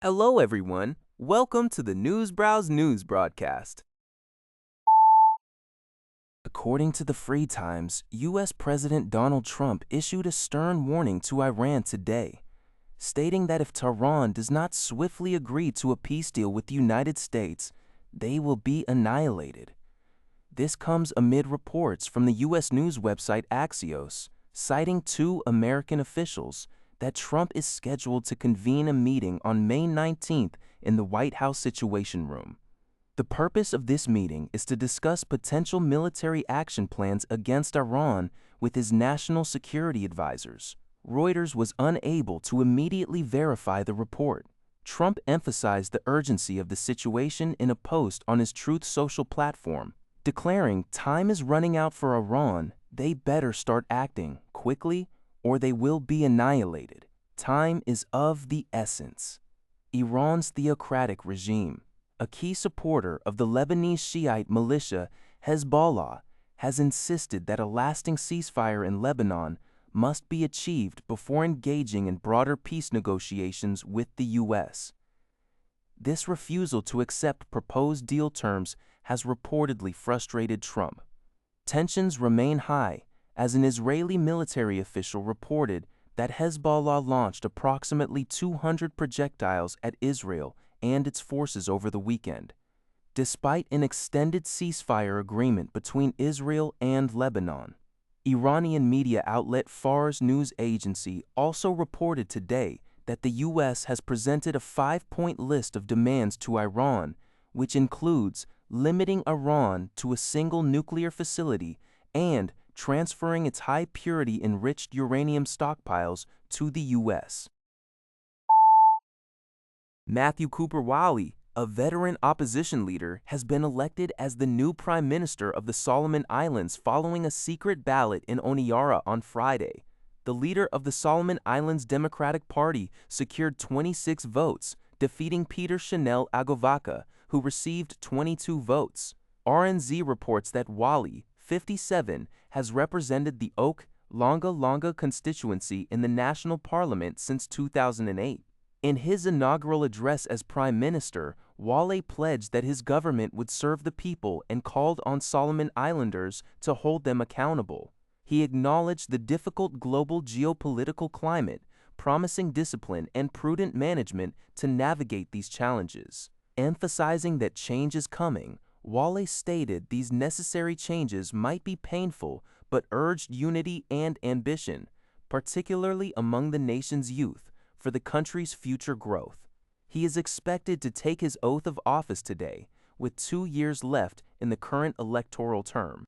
Hello, everyone. Welcome to the Newsbrowse News broadcast. According to the Free Times, U.S. President Donald Trump issued a stern warning to Iran today, stating that if Tehran does not swiftly agree to a peace deal with the United States, they will be annihilated. This comes amid reports from the U.S. news website Axios, citing two American officials, that Trump is scheduled to convene a meeting on May 19th in the White House Situation Room. The purpose of this meeting is to discuss potential military action plans against Iran with his national security advisors. Reuters was unable to immediately verify the report. Trump emphasized the urgency of the situation in a post on his Truth Social platform, declaring time is running out for Iran, they better start acting quickly or they will be annihilated. Time is of the essence. Iran's theocratic regime, a key supporter of the Lebanese Shiite militia Hezbollah, has insisted that a lasting ceasefire in Lebanon must be achieved before engaging in broader peace negotiations with the U.S. This refusal to accept proposed deal terms has reportedly frustrated Trump. Tensions remain high, as an Israeli military official reported that Hezbollah launched approximately 200 projectiles at Israel and its forces over the weekend. Despite an extended ceasefire agreement between Israel and Lebanon, Iranian media outlet Fars news agency also reported today that the U.S. has presented a 5-point list of demands to Iran, which includes limiting Iran to a single nuclear facility and transferring its high-purity enriched uranium stockpiles to the U.S. Matthew Cooper Wale, a veteran opposition leader, has been elected as the new Prime Minister of the Solomon Islands following a secret ballot in Honiara on Friday. The leader of the Solomon Islands Democratic Party secured 26 votes, defeating Peter Chanel Agovaka, who received 22 votes. RNZ reports that Wale, 57, has represented the Oak Longa Longa constituency in the national parliament since 2008. In his inaugural address as Prime Minister, Wale pledged that his government would serve the people and called on Solomon Islanders to hold them accountable. He acknowledged the difficult global geopolitical climate, promising discipline and prudent management to navigate these challenges. Emphasizing that change is coming, Wale stated these necessary changes might be painful, but urged unity and ambition, particularly among the nation's youth, for the country's future growth. He is expected to take his oath of office today, with 2 years left in the current electoral term.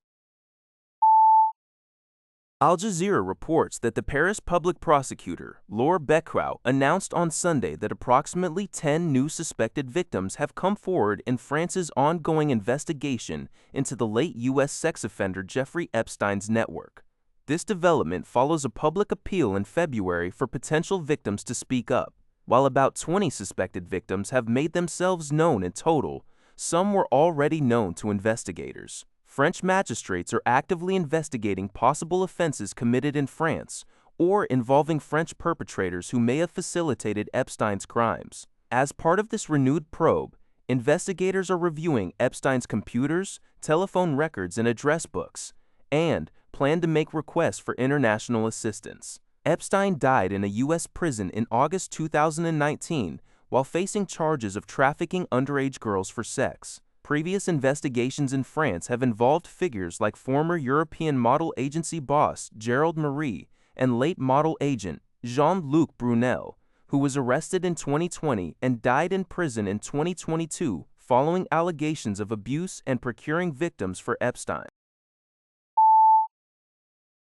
Al Jazeera reports that the Paris public prosecutor, Laure Becquerel, announced on Sunday that approximately 10 new suspected victims have come forward in France's ongoing investigation into the late U.S. sex offender Jeffrey Epstein's network. This development follows a public appeal in February for potential victims to speak up. While about 20 suspected victims have made themselves known in total, some were already known to investigators. French magistrates are actively investigating possible offenses committed in France or involving French perpetrators who may have facilitated Epstein's crimes. As part of this renewed probe, investigators are reviewing Epstein's computers, telephone records, and address books, and plan to make requests for international assistance. Epstein died in a U.S. prison in August 2019 while facing charges of trafficking underage girls for sex. Previous investigations in France have involved figures like former European model agency boss Gerald Marie and late model agent Jean-Luc Brunel, who was arrested in 2020 and died in prison in 2022 following allegations of abuse and procuring victims for Epstein.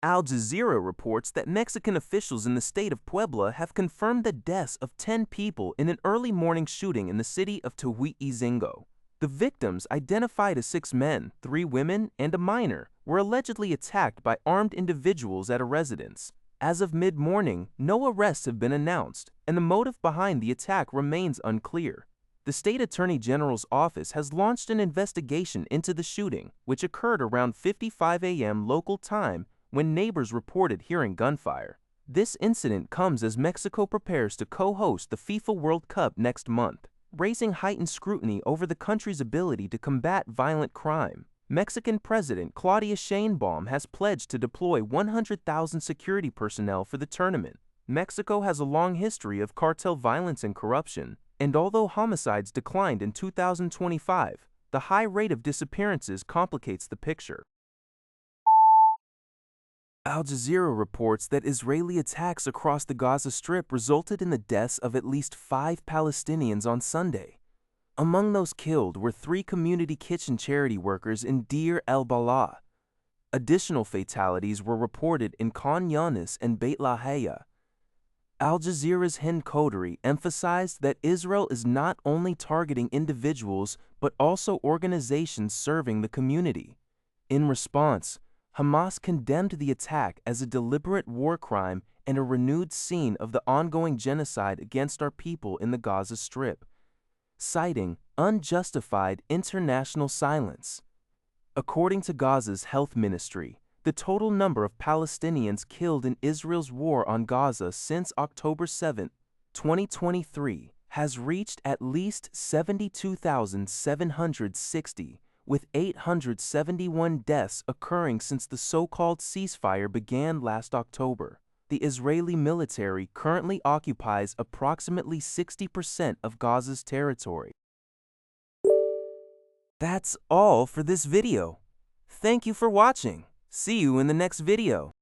Al Jazeera reports that Mexican officials in the state of Puebla have confirmed the deaths of 10 people in an early morning shooting in the city of Tehuitzingo. The victims, identified as 6 men, 3 women, and a minor, were allegedly attacked by armed individuals at a residence. As of mid-morning, no arrests have been announced, and the motive behind the attack remains unclear. The state attorney general's office has launched an investigation into the shooting, which occurred around 5:55 a.m. local time when neighbors reported hearing gunfire. This incident comes as Mexico prepares to co-host the FIFA World Cup next month, raising heightened scrutiny over the country's ability to combat violent crime. Mexican President Claudia Sheinbaum has pledged to deploy 100,000 security personnel for the tournament. Mexico has a long history of cartel violence and corruption, and although homicides declined in 2025, the high rate of disappearances complicates the picture. Al Jazeera reports that Israeli attacks across the Gaza Strip resulted in the deaths of at least 5 Palestinians on Sunday. Among those killed were 3 community kitchen charity workers in Deir el-Balah. Additional fatalities were reported in Khan Younis and Beit Lahia. Al Jazeera's Hind Kodari emphasized that Israel is not only targeting individuals but also organizations serving the community. In response, Hamas condemned the attack as a deliberate war crime and a renewed scene of the ongoing genocide against our people in the Gaza Strip, citing unjustified international silence. According to Gaza's health ministry, the total number of Palestinians killed in Israel's war on Gaza since October 7, 2023, has reached at least 72,760, with 871 deaths occurring since the so-called ceasefire began last October. The Israeli military currently occupies approximately 60% of Gaza's territory. That's all for this video. Thank you for watching. See you in the next video.